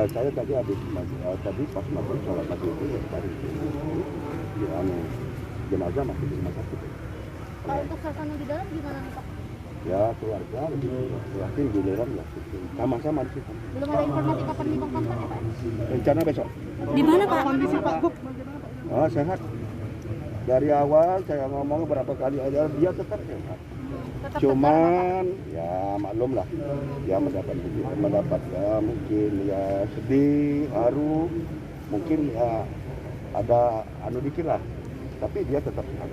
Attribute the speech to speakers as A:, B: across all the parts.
A: Ya saya tadi tadi pas makan sholat maghrib itu ya tadi jenazah masih di rumah sakit.
B: Kalau untuk suasana di dalam gimana nih Pak?
A: Ya keluarga lebih yakin giliran ya sama-sama di situ.
B: Belum ada informasi kapan dimakamkan ya Pak?
A: Rencana besok.
C: Di mana Pak?
D: Kondisi Pak Gub.
A: Oh sehat. Dari awal saya ngomong berapa kali aja dia tetap sehat.
B: Tetap
A: Cuman ya maklum lah dia mendapat ya mungkin ya sedih, haru, mungkin ya ada dikit lah, tapi dia tetap sehat.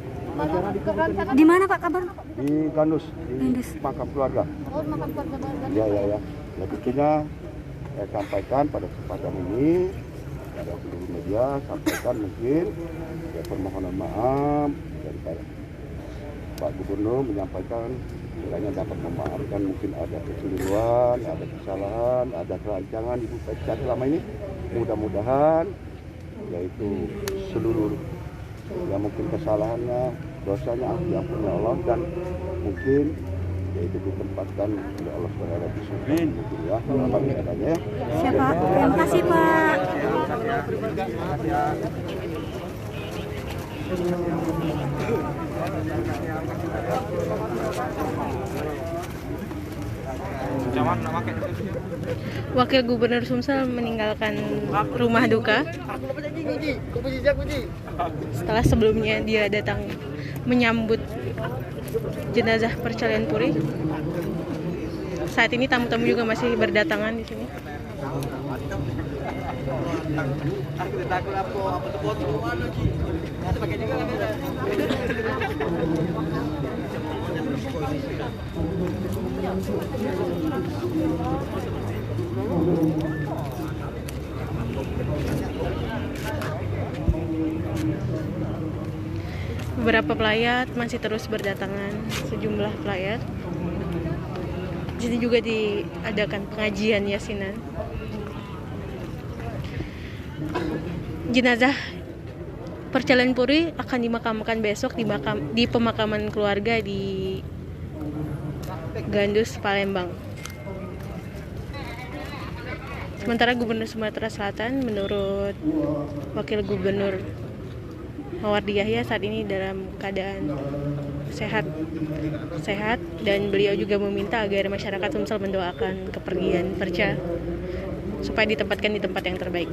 C: Di mana Pak kabar?
A: Di Gandus, di
C: Gandus.
A: makam keluarga.
B: Oh, makam keluarga baru.
A: Ya. Ya tentunya saya sampaikan pada kesempatan ini pada seluruh media sampaikan mungkin ya permohonan maaf dari Pak Gubernur menyampaikan kiranya dapat memaafkan mungkin ada kekeliruan, ada kesalahan, ada kerancangan Ibu Pecah selama ini. Mudah-mudahan yaitu seluruh ya mungkin kesalahannya, dosanya diampuni Allah dan mungkin yaitu ditempatkan oleh Allah SWT di surga mungkin ya apa adanya ya.
C: Siapa? Terima kasih Pak.
E: Wakil Gubernur Sumsel meninggalkan rumah duka setelah sebelumnya dia datang menyambut jenazah Percalian Puri. Saat ini tamu-tamu juga masih berdatangan di sini. Beberapa pelayat masih terus berdatangan, sejumlah pelayat. Di sini juga diadakan pengajian yasinan. Jenazah Percalian Puri akan dimakamkan besok di pemakaman keluarga di Gandus, Palembang. Sementara Gubernur Sumatera Selatan menurut Wakil Gubernur Mawardi Yahya saat ini dalam keadaan sehat dan beliau juga meminta agar masyarakat Sumsel mendoakan kepergian Perca supaya ditempatkan di tempat yang terbaik.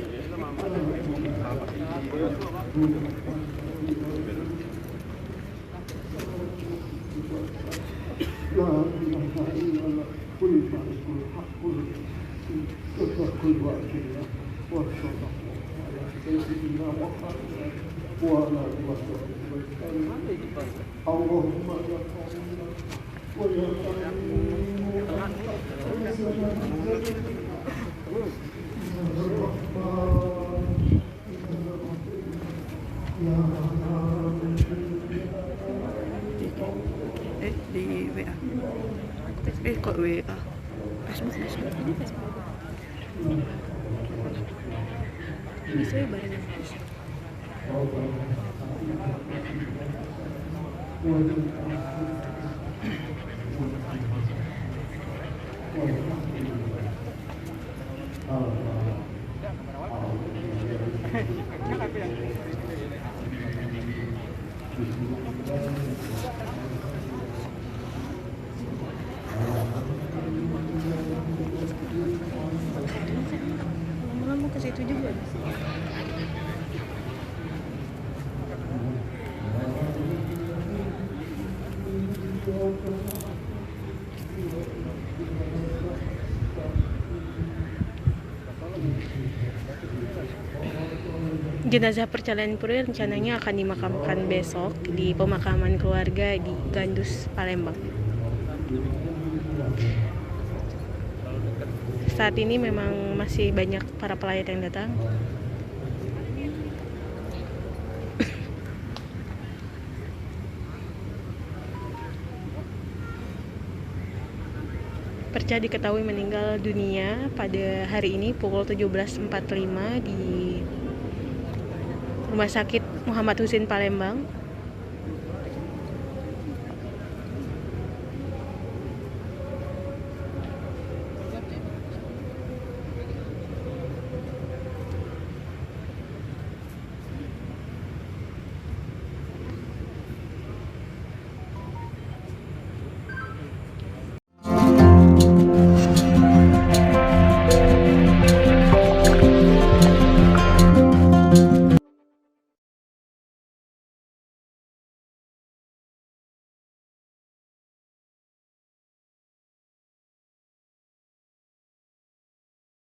D: Di WA. Kok WA? Facebook. Ini Facebook. Bisa bareng.
E: Lama-lama ke situ juga. Jenazah Percalian Puri rencananya akan dimakamkan besok di pemakaman keluarga di Gandus, Palembang. Saat ini memang masih banyak para pelayat yang datang. Perca diketahui meninggal dunia pada hari ini pukul 17.45 di Rumah Sakit Muhammad Husin Palembang.